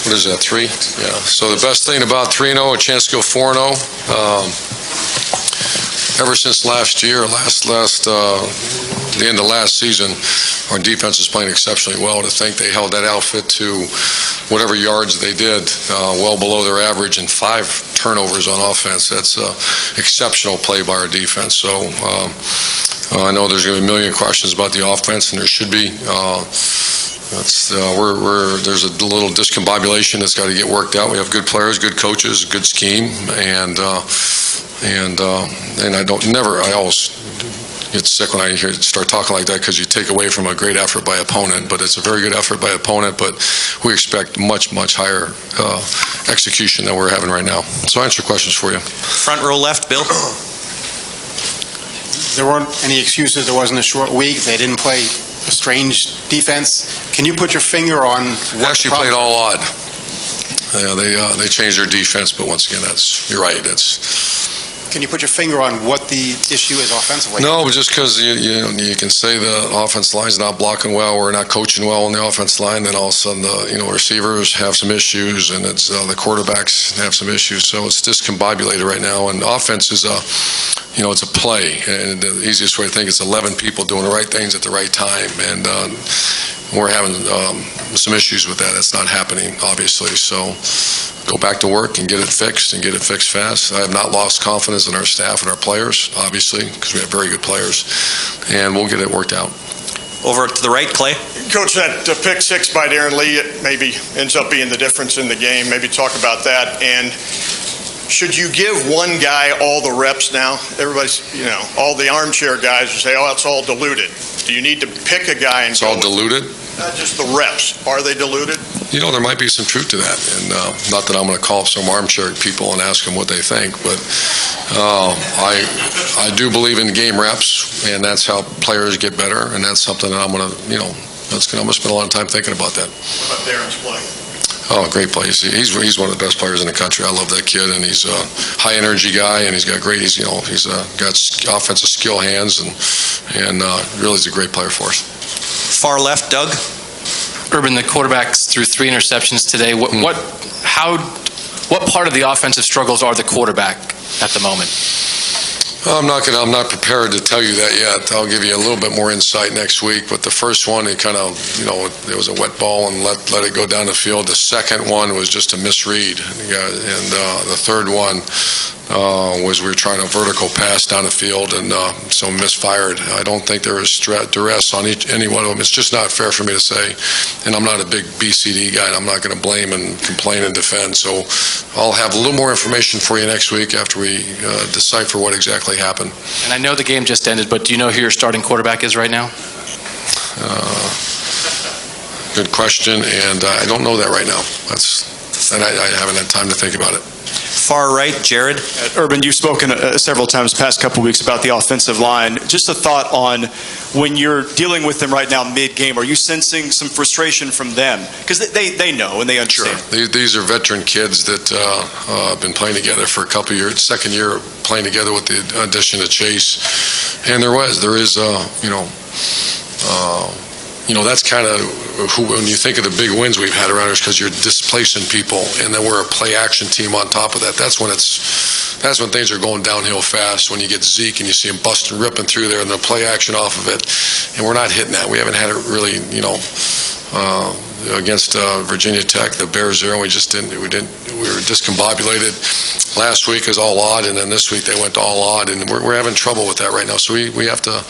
what is that, 3? Yeah. So the best thing about 3-0, a chance to go 4-0. Ever since last year, the end of last season, our defense is playing exceptionally well. To think they held that outfit to whatever yards they did, well below their average, and 5 turnovers on offense. That's exceptional play by our defense. So I know there's going to be a million questions about the offense, and there should be. There's a little discombobulation that's got to get worked out. We have good players, good coaches, good scheme, and I always get sick when I start talking like that, because you take away from a great effort by opponent. But it's a very good effort by opponent, but we expect much higher execution than we're having right now. So I answer questions for you. Front row left, Bill. There weren't any excuses. It wasn't a short week. They didn't play a strange defense. Can you put your finger on what they actually played all odd? Yeah, they changed their defense, but once again, you're right. Can you put your finger on what the issue is offensively? No, but just because you can say the offense line's not blocking well, we're not coaching well on the offense line, then all of a sudden the receivers have some issues, and it's the quarterbacks have some issues. So it's discombobulated right now, and offense is it's a play, and the easiest way to think is 11 people doing the right things at the right time, and we're having some issues with that. It's not happening, obviously. So go back to work and get it fixed, and get it fixed fast. I have not lost confidence in our staff and our players, obviously, because we have very good players, and we'll get it worked out. Over to the right, Clay. Coach, that pick 6 by Darren Lee, it maybe ends up being the difference in the game. Maybe talk about that. And should you give one guy all the reps now? Everybody's, all the armchair guys will say, oh, it's all diluted. Do you need to pick a guy and It's all diluted? Not just the reps. Are they diluted? There might be some truth to that, and not that I'm going to call up some armchair people and ask them what they think, but I do believe in game reps, and that's how players get better, and that's something that I'm going to, I'm going to spend a lot of time thinking about that. What about Darren's play? Oh, great play. He's one of the best players in the country. I love that kid, and he's a high energy guy, and he's got great. He's got offensive skill hands, and really is a great player for us. Far left, Doug. Urban, the quarterbacks threw 3 interceptions today. What part of the offensive struggles are the quarterback at the moment? I'm not prepared to tell you that yet. I'll give you a little bit more insight next week. But the first one, it kind of, it was a wet ball and let it go down the field. The second one was just a misread, and the third one was we were trying a vertical pass down the field, and so misfired. I don't think there was duress on any one of them. It's just not fair for me to say, and I'm not a big BCD guy, and I'm not going to blame and complain and defend. So I'll have a little more information for you next week after we decipher what exactly happened. And I know the game just ended, but do you know who your starting quarterback is right now? Good question, and I don't know that right now. And I haven't had time to think about it. Far right, Jared. Urban, you've spoken several times the past couple of weeks about the offensive line. Just a thought on when you're dealing with them right now mid-game, are you sensing some frustration from them? Because they know and they understand. Sure. These are veteran kids that have been playing together for a couple of years, second year playing together with the addition of Chase. And there is, that's kind of when you think of the big wins we've had around us, because you're displacing people, and then we're a play-action team on top of that. That's when things are going downhill fast, when you get Zeke and you see him busting, ripping through there, and the play-action off of it, and we're not hitting that. We haven't had it really, against Virginia Tech, the Bears there, and we were discombobulated. Last week was all odd, and then this week they went all odd, and we're having trouble with that right now. So we have to,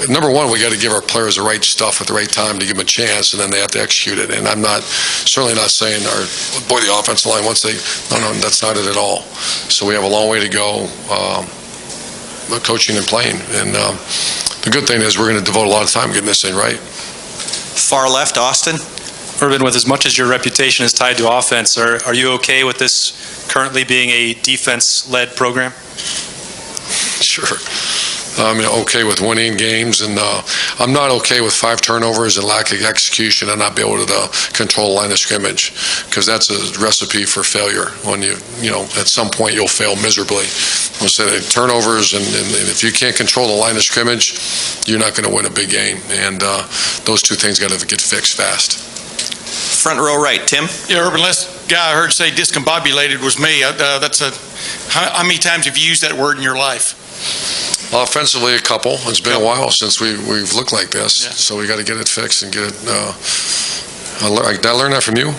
number one, we got to give our players the right stuff at the right time to give them a chance, and then they have to execute it. And I'm certainly not saying the offensive line, no, that's not it at all. So we have a long way to go, coaching and playing. And the good thing is we're going to devote a lot of time getting this thing right. Far left, Austin. Urban, with as much as your reputation is tied to offense, are you okay with this currently being a defense-led program? Sure. I'm okay with winning games, and I'm not okay with 5 turnovers and lack of execution and not be able to control the line of scrimmage, because that's a recipe for failure. When at some point you'll fail miserably. We'll say turnovers, and if you can't control the line of scrimmage, you're not going to win a big game. And those two things got to get fixed fast. Front row right, Tim. Yeah, Urban, last guy I heard say discombobulated was me. How many times have you used that word in your life? Offensively, a couple. It's been a while since we've looked like this, Yeah. so we got to get it fixed and get it. Did I learn that from you?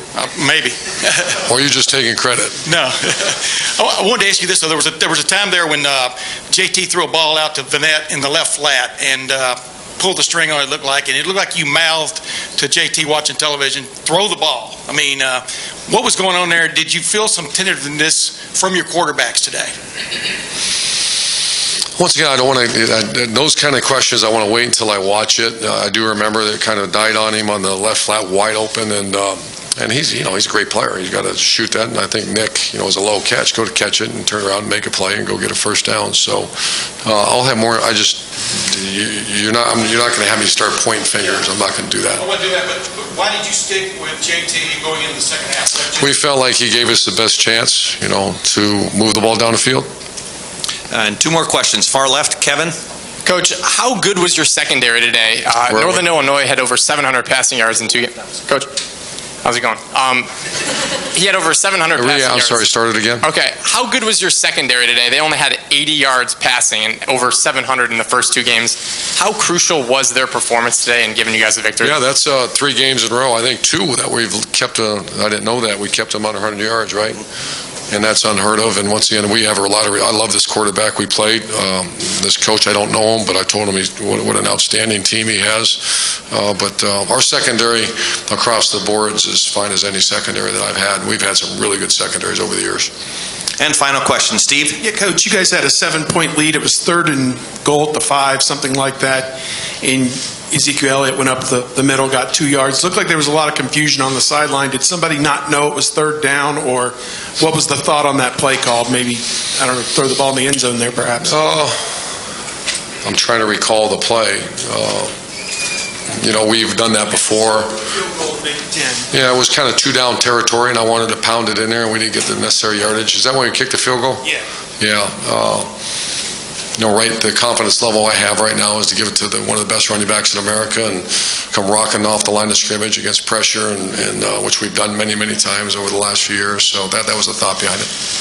Maybe. Or are you just taking credit? No. I wanted to ask you this, though. There was a time there when JT threw a ball out to Vanette in the left flat and pulled the string on it, looked like, and it looked like you mouthed to JT watching television, throw the ball. I mean, what was going on there? Did you feel some tentativeness from your quarterbacks today? Once again, I don't want to. Those kind of questions, I want to wait until I watch it. I do remember that it kind of died on him on the left flat, wide open, and he's a great player. He's got to shoot that, and I think Nick, is a low catch. Go to catch it and turn around and make a play and go get a first down. So I'll have more. You're not going to have me start pointing fingers. I'm not going to do that. I want to do that, but why did you stick with JT going into the second half? We felt like he gave us the best chance, to move the ball down the field. And two more questions. Far left, Kevin. Coach, how good was your secondary today? Northern Illinois had over 700 passing yards in 2 games. Coach, how's it going? He had over 700 passing yards. I'm sorry, start it again. Okay, how good was your secondary today? They only had 80 yards passing and over 700 in the first 2 games. How crucial was their performance today in giving you guys a victory? Yeah, that's 3 games in a row. I think 2 that we've kept. I didn't know that we kept them under 100 yards, right? And that's unheard of. And once again, we have a lot of. I love this quarterback we played. This coach, I don't know him, but I told him what an outstanding team he has. But our secondary across the boards is as fine as any secondary that I've had. We've had some really good secondaries over the years. And final question, Steve. Yeah, Coach, you guys had a 7-point lead. It was 3rd and goal at the 5, something like that. And Ezekiel Elliott went up the middle, got 2 yards. Looked like there was a lot of confusion on the sideline. Did somebody not know it was 3rd down, or what was the thought on that play called? Maybe, I don't know, throw the ball in the end zone there, perhaps? I'm trying to recall the play. We've done that before. Field goal, Big Ten. Yeah, it was kind of 2-down territory, and I wanted to pound it in there, and we didn't get the necessary yardage. Is that when we kicked the field goal? Yeah. Yeah. Right, the confidence level I have right now is to give it to one of the best running backs in America and come rocking off the line of scrimmage against pressure, and which we've done many, many times over the last few years. So that was the thought behind it.